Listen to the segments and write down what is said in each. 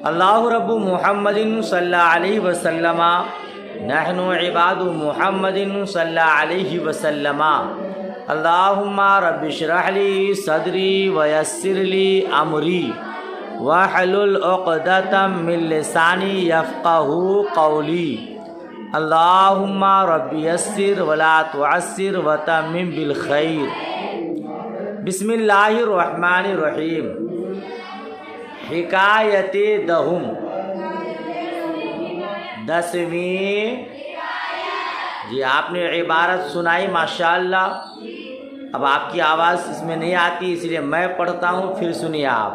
अल्लाहु रब्बु मुहम्मदिन सल्लल्लाहु अलैहि वसल्लम नहनु इबादु मुहम्मदिन सल्लल्लाहु अलैहि वसल्लम। अल्लाहुम्मा रब्बि इश्रह ली सदरी व यस्सिर ली अमरी वहलुल उक़दतम मिन लिसानी यफ़क़हू क़ौली। अल्लाहुम्मा रब्बि यस्सिर वला तुअस्सिर व तम्मिम बिल खैर। बिस्मिल्लाहिर रहमानिर रहीम। हिकायते दहुम 10वीं। जी आपने इबारत सुनाई माशाअल्लाह। अब आपकी आवाज़ इसमें नहीं आती इसलिए मैं पढ़ता हूँ, फिर सुनिए आप।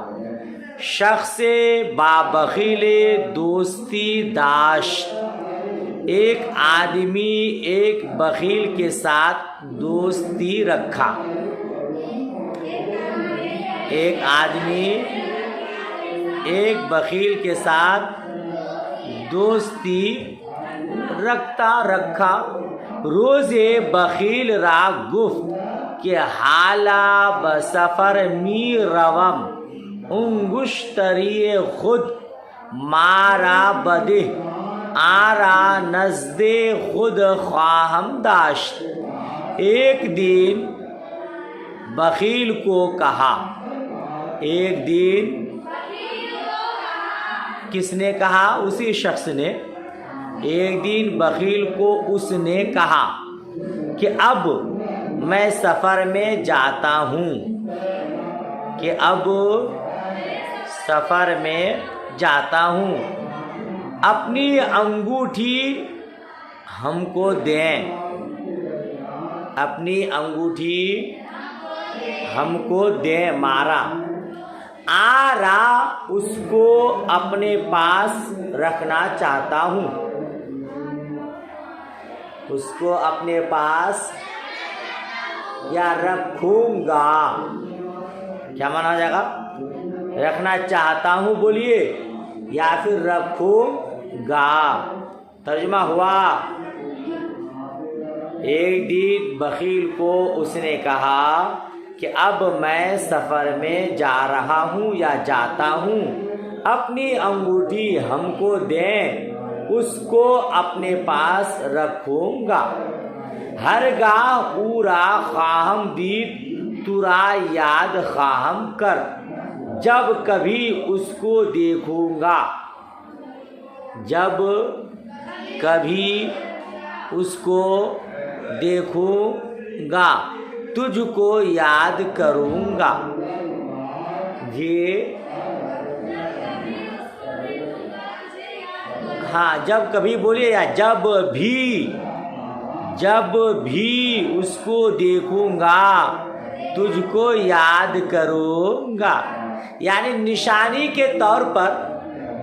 शख्से बाबखीले दोस्ती दाश्त। एक आदमी एक बखील के साथ दोस्ती रखा। एक आदमी एक बखील के साथ दोस्ती रखा। रोज़े बखील रा गुफ्त के हाला बसफर मी रवम उंगुश्तरी खुद मारा बदे आरा नज़दे खुद ख्वाहम दाश्त। एक दिन बखील को कहा। एक दिन किसने कहा? उसी शख्स ने। एक दिन बखील को उसने कहा कि अब मैं सफ़र में जाता हूँ, कि अब सफ़र में जाता हूँ, अपनी अंगूठी हमको दें। अपनी अंगूठी हमको दें। मारा आरा उसको अपने पास रखना चाहता हूँ। उसको अपने पास या रखूँगा, क्या माना हो जाएगा? रखना चाहता हूँ बोलिए, या फिर रखूँगा। तर्जुमा हुआ। एक दिन बखील को उसने कहा कि अब मैं सफ़र में जा रहा हूँ या जाता हूँ, अपनी अंगूठी हमको दें, उसको अपने पास रखूँगा। हरगाह पूरा ख्वाहम दीद तुरा याद ख्वाहम कर, जब कभी उसको देखूँगा। जब कभी उसको देखूँगा तुझको याद करूँगा। ये हाँ, जब कभी बोलिए, या जब भी उसको देखूँगा तुझको याद करूँगा। यानी निशानी के तौर पर,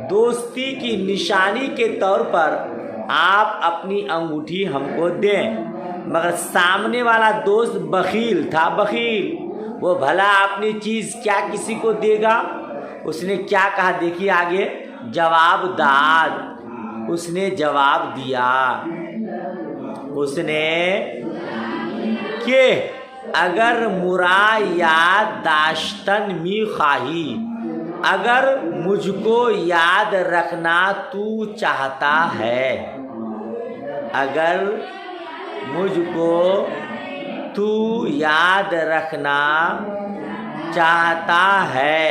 दोस्ती की निशानी के तौर पर आप अपनी अंगूठी हमको दें। मगर सामने वाला दोस्त बखील था। बखील वो भला अपनी चीज़ क्या किसी को देगा? उसने क्या कहा देखिए आगे, जवाबदाद। उसने जवाब दिया, उसने कि अगर मुरा याद दाश्तन मी खाही, अगर मुझको याद रखना तू चाहता है, अगर मुझको तू याद रखना चाहता है,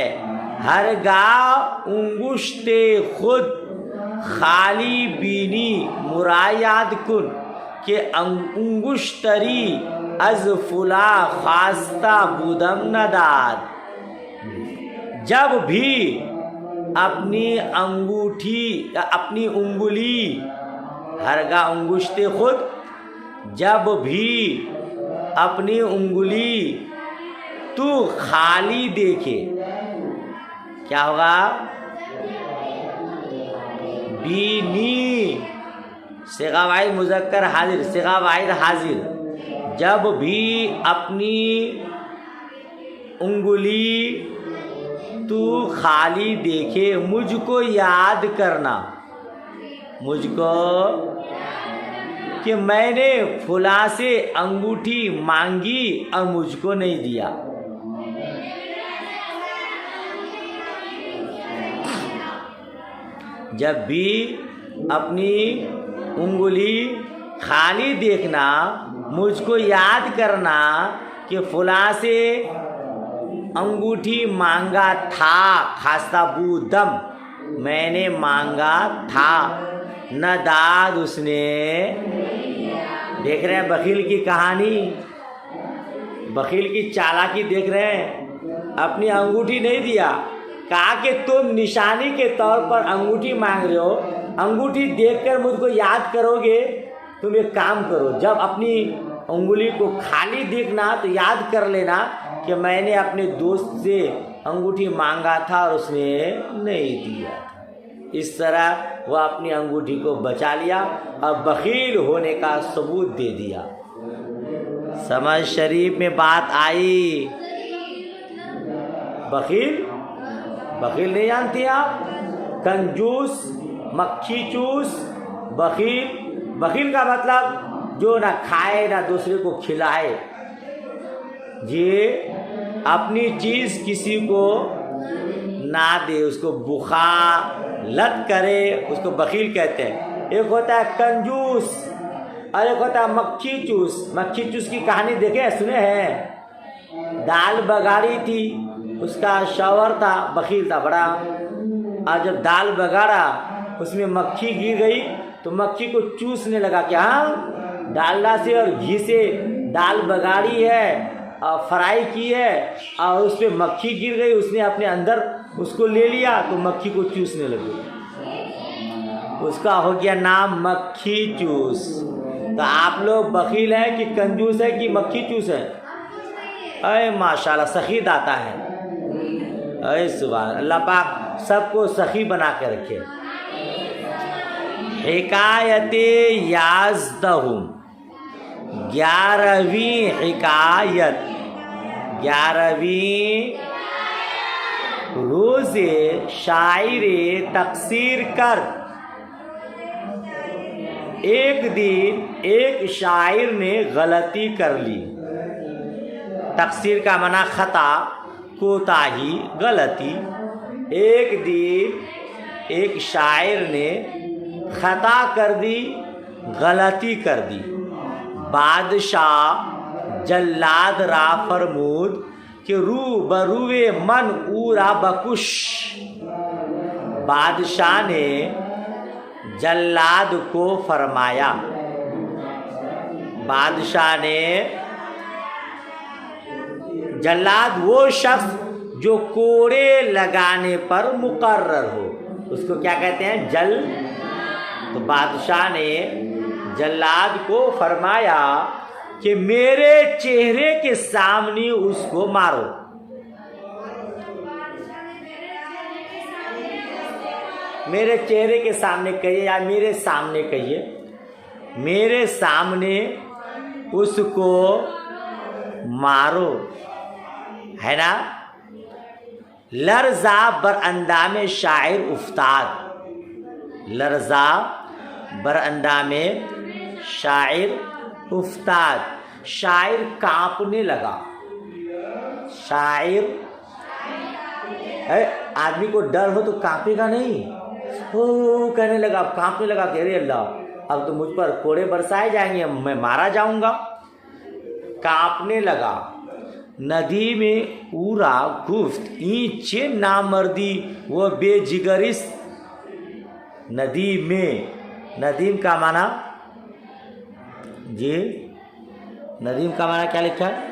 हरगाह उंगुश्ते खुद खाली बीनी मुरायाद कुन के अंगुश्तरी अज फुला खास्ता बुदम नदाद। जब भी अपनी अंगूठी अपनी उंगली, हरगाह उंगुश्ते खुद, जब भी अपनी उंगली तू खाली देखे, क्या होगा? बीनी सिगा वाहिद मुज़क्कर हाजिर, सिगा वाहिद हाजिर। जब भी अपनी उंगली तू खाली देखे, मुझको याद करना, मुझको कि मैंने फुला से अंगूठी मांगी और मुझको नहीं दिया। जब भी अपनी उंगली खाली देखना, मुझको याद करना कि फुला से अंगूठी मांगा था, खास्ता बूदम मैंने मांगा था, न दाद उसने। देख रहे हैं बखील की कहानी, बखील की चालाकी देख रहे हैं। अपनी अंगूठी नहीं दिया, कहा कि तुम निशानी के तौर पर अंगूठी मांग रहे हो, अंगूठी देखकर मुझको याद करोगे। तुम एक काम करो, जब अपनी उंगली को खाली देखना तो याद कर लेना कि मैंने अपने दोस्त से अंगूठी मांगा था और उसने नहीं दिया था। इस तरह वह अपनी अंगूठी को बचा लिया और बखील होने का सबूत दे दिया। समझ शरीफ में बात आई। बखील बखील नहीं जानती आप? कंजूस, मक्खी चूस, बखील। बखील का मतलब जो ना खाए ना दूसरे को खिलाए। ये अपनी चीज किसी को ना दे, उसको बुखालत करे, उसको बखील कहते हैं। एक होता है कंजूस और एक होता है मक्खी चूस। मक्खी चूस की कहानी देखे सुने हैं? दाल बगाड़ी थी, उसका शौहर था, बखील था बड़ा, और जब दाल बगाड़ा उसमें मक्खी गिर गई तो मक्खी को चूसने लगा कि हाँ डालडा से और घी से दाल बगाड़ी है और फ्राई की है और उस पर मक्खी गिर गई, उसने अपने अंदर उसको ले लिया तो मक्खी को चूसने लगी। उसका हो गया नाम मक्खी चूस। तो आप लोग बखील हैं कि कंजूस है कि मक्खी चूस है? अरे माशाल्लाह सखी दाता है। अरे सुभान अल्लाह पाक सबको सखी बना के रखे। हिकायते याज़दहुम, 11वीं हिकायत, 11वीं रोज़े शायरे तकसीर कर। एक दिन एक शायर ने गलती कर ली। तकसीर का माना खता, कोताही, गलती। एक दिन एक शायर ने खता कर दी, गलती कर दी। बादशाह जल्लाद रा फरमूद कि रू बरूए मन ऊरा बकुश। बादशाह ने जल्लाद को फरमाया, बादशाह ने, जल्लाद वो शख्स जो कोड़े लगाने पर मुकर्रर हो, उसको क्या कहते हैं? जल। तो बादशाह ने जल्लाद को फरमाया कि मेरे चेहरे के सामने उसको मारो। मेरे चेहरे के सामने कहिए या मेरे सामने कहिए, मेरे सामने उसको मारो, है ना। लर्जा बर अंदामे शायर उफ्ताद, लर्जा बर अंदामे शायर उफ्ताद, शायर कांपने लगा। शायर, आदमी को डर हो तो कांपेगा नहीं, हो कहने लगा, कांपने लगा कि अरे अल्लाह अब तो मुझ पर कोड़े बरसाए जाएंगे, मैं मारा जाऊंगा। कांपने लगा। नदी में उरा गुफ्त ईंचे नामर्दी वो बेजिगरिस। नदी में, नदीम का माना जी, नदीम का माना क्या लिखा है?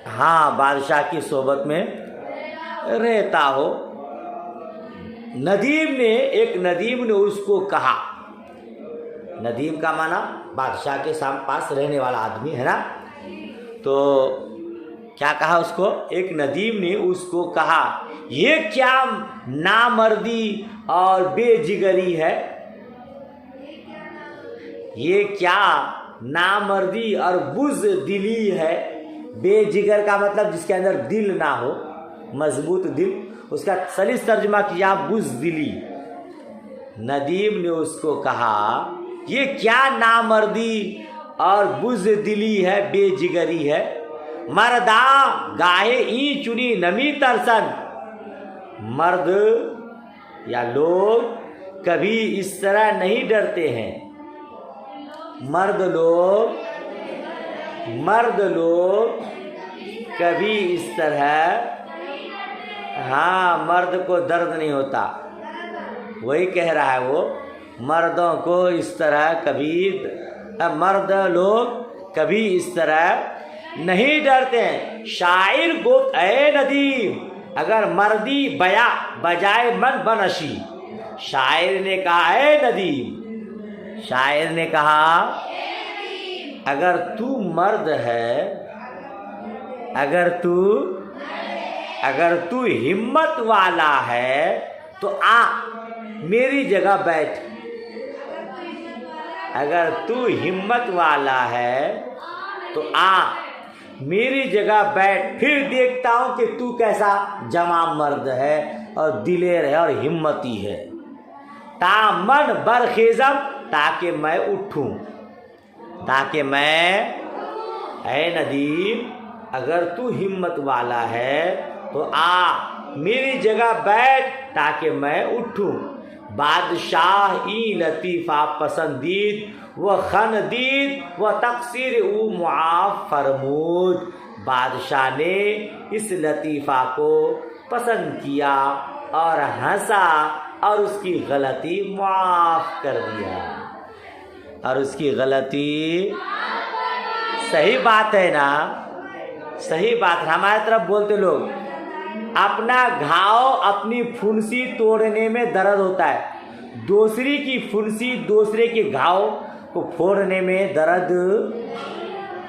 हाँ, बादशाह की सोबत में रहता हो। नदीम ने, एक नदीम ने उसको कहा, नदीम का माना बादशाह के पास रहने वाला आदमी, है ना। तो क्या कहा उसको? एक नदीम ने उसको कहा, ये क्या नामर्दी और बेजिगरी है? ये क्या नामर्दी और बुज़दिली है? बेजिगर का मतलब जिसके अंदर दिल ना हो, मजबूत दिल, उसका सलीस तर्जुमा किया बुज़दिली। नदीम ने उसको कहा, ये क्या नामर्दी और बुज़दिली है, बेजिगरी है? मर्दा गाहे ई चुनी नमी तरसन, मर्द या लोग कभी इस तरह नहीं डरते हैं। मर्द लोग कभी इस तरह, हाँ, मर्द को दर्द नहीं होता, वही कह रहा है वो, मर्दों को इस तरह कभी, मर्द लोग कभी इस तरह नहीं डरते हैं। शायर गुफ्त ऐ नदीम, अगर मर्दी बया बजाए मन बनशी। शायर ने कहा ऐ नदीम, शायर ने कहा अगर तू मर्द है, अगर तू हिम्मत वाला है तो आ मेरी जगह बैठ। अगर तू हिम्मत वाला है तो आ मेरी जगह बैठ, फिर देखता हूं कि तू कैसा जमा मर्द है और दिलेर है और हिम्मती है। तामन बरखेजम, ताकि मैं उठूं, ताकि मैं, ऐ नदीम अगर तू हिम्मत वाला है तो आ मेरी जगह बैठ ताकि मैं उठूं। बादशाह ई लतीफ़ा पसंदीद व खनदीद व तकसीर उ मुआफ़ फरमूद। बादशाह ने इस लतीफ़ा को पसंद किया और हंसा और उसकी गलती माफ़ कर दिया। और उसकी गलती, सही बात है ना, सही बात है। हमारे तरफ बोलते लोग अपना घाव अपनी फुंसी तोड़ने में दर्द होता है, दूसरी की फुंसी दूसरे के घाव को फोड़ने में दर्द।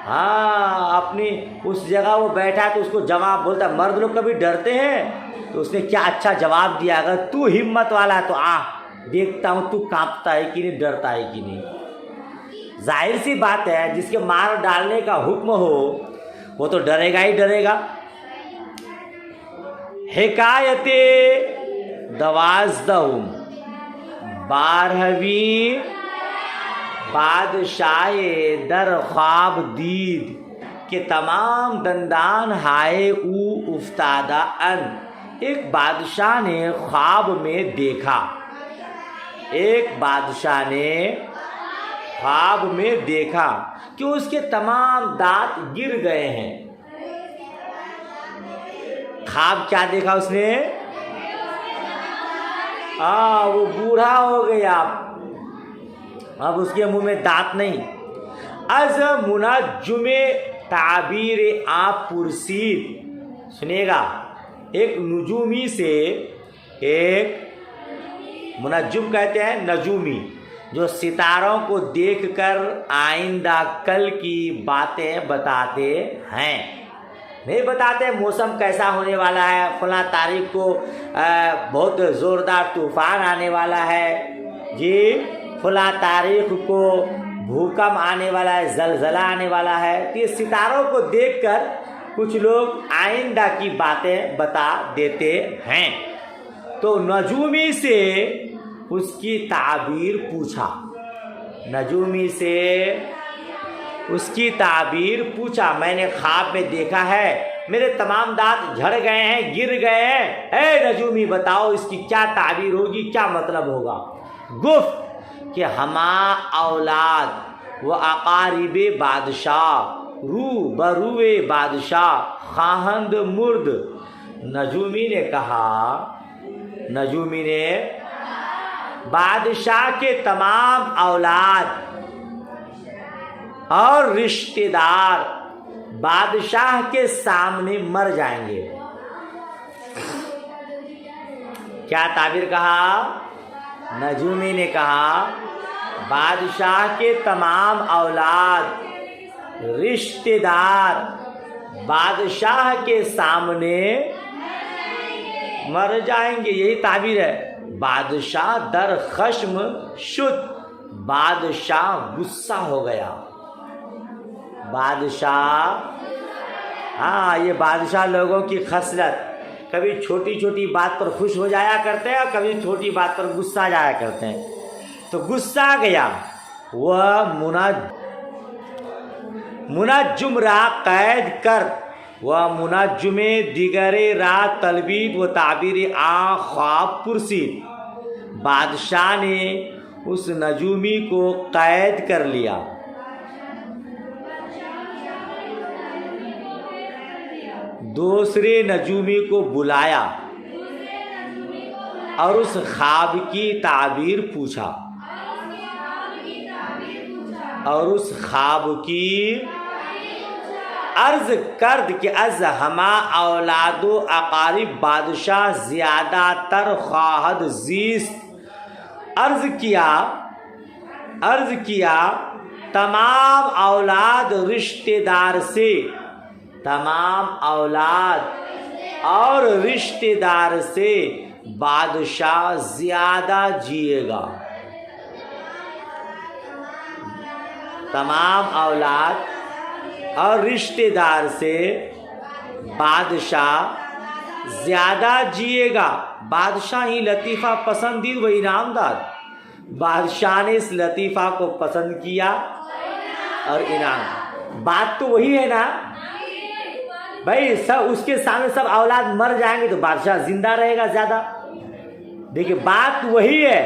हाँ, अपनी उस जगह वो बैठा है तो उसको जवाब बोलता है। मर्द लोग कभी डरते हैं तो उसने क्या अच्छा जवाब दिया, अगर तू हिम्मत वाला है तो आ देखता हूँ तू कांपता है कि नहीं, डरता है कि नहीं। जाहिर सी बात है, जिसके मार डालने का हुक्म हो वो तो डरेगा ही डरेगा। हिकायते दवाज़दहुम, 12वीं बादशाहे दर ख्वाब दीद के तमाम दंदान हाय ऊ उफ्तादा अन। एक बादशाह ने ख्वाब में देखा, एक बादशाह ने ख्वाब में देखा कि उसके तमाम दांत गिर गए हैं। ख्वाब क्या देखा उसने? वो बूढ़ा हो गया, अब उसके मुंह में दांत नहीं। अज मुनाजुमे ताबीर आप पुरसीद, सुनिएगा, एक नजूमी से, एक मुनाजुम कहते हैं नजूमी, जो सितारों को देखकर आइंदा कल की बातें बताते हैं। नहीं बताते मौसम कैसा होने वाला है, फला तारीख को बहुत ज़ोरदार तूफान आने वाला है जी, फला तारीख को भूकंप आने वाला है, जलजला आने वाला है। तो ये सितारों को देखकर कुछ लोग आइंदा की बातें बता देते हैं। तो नजूमी से उसकी ताबीर पूछा, नजूमी से उसकी ताबीर पूछा, मैंने ख्वाब में देखा है मेरे तमाम दांत झड़ गए हैं, गिर गए हैं, ए नजूमी बताओ इसकी क्या ताबीर होगी, क्या मतलब होगा। गुफ्त कि हमा औलाद व अकारिबे बादशाह रू बरूए बादशाह खाहंद मुर्द। नजूमी ने कहा, नजूमी ने बादशाह के तमाम औलाद और रिश्तेदार बादशाह के सामने मर जाएंगे। क्या ताबीर कहा? नजूमी ने कहा बादशाह के तमाम औलाद रिश्तेदार बादशाह के सामने मर जाएंगे, यही ताबीर है। बादशाह दर खश्म शुद्ध, बादशाह गुस्सा हो गया। बादशाह, हाँ, ये बादशाह लोगों की खसलत, कभी छोटी छोटी बात पर खुश हो जाया करते हैं और कभी छोटी बात पर गुस्सा जाया करते हैं। तो गुस्सा गया, वह मुनाजुम रा कैद कर, वह मुनाजुमे दिगरे रा तलबीद व ताबीर आ ख्वाब पुरसीद। बादशाह ने उस नजूमी को कैद कर लिया। दूसरे नजूमी को बुलाया और उस ख्वाब की ताबीर पूछा और उस ख्वाब की अर्ज कर्द कि अज हमा औलादो अकारिब बादशाह ज़्यादातर ख्वाहद जीस्त अर्ज किया तमाम औलाद रिश्तेदार से, तमाम औलाद और रिश्तेदार से बादशाह ज़्यादा जिएगा। तमाम औलाद और रिश्तेदार से बादशाह ज़्यादा जिएगा। बादशाह ही लतीफ़ा पसंदीद व इनामदार। बादशाह ने इस लतीफ़ा को पसंद किया और इनाम। बात तो वही है ना भाई, सब उसके सामने सब औलाद मर जाएंगे तो बादशाह जिंदा रहेगा ज़्यादा। देखिए बात वही है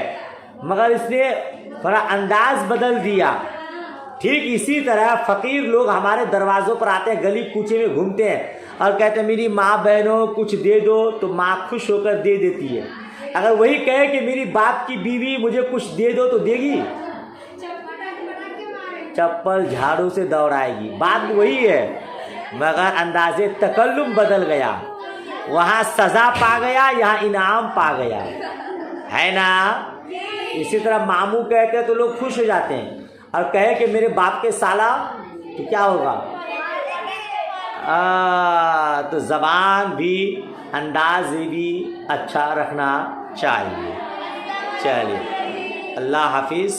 मगर इसने थोड़ा अंदाज बदल दिया। ठीक इसी तरह फ़कीर लोग हमारे दरवाज़ों पर आते हैं, गली कूचे में घूमते हैं और कहते हैं मेरी माँ बहनों कुछ दे दो, तो माँ खुश होकर दे देती है। अगर वही कहे कि मेरी बाप की बीवी मुझे कुछ दे दो तो देगी? चप्पल झाड़ू से दौड़ाएगी। बात वही है मगर अंदाज़े तकल्लुम बदल गया। वहाँ सज़ा पा गया, यहाँ इनाम पा गया, है ना। इसी तरह मामू कहते हैं तो लोग खुश हो जाते हैं और कहे कि मेरे बाप के साला, तो क्या होगा? तो ज़बान भी अंदाज भी अच्छा रखना चाहिए। चलिए, अल्लाह हाफिज़।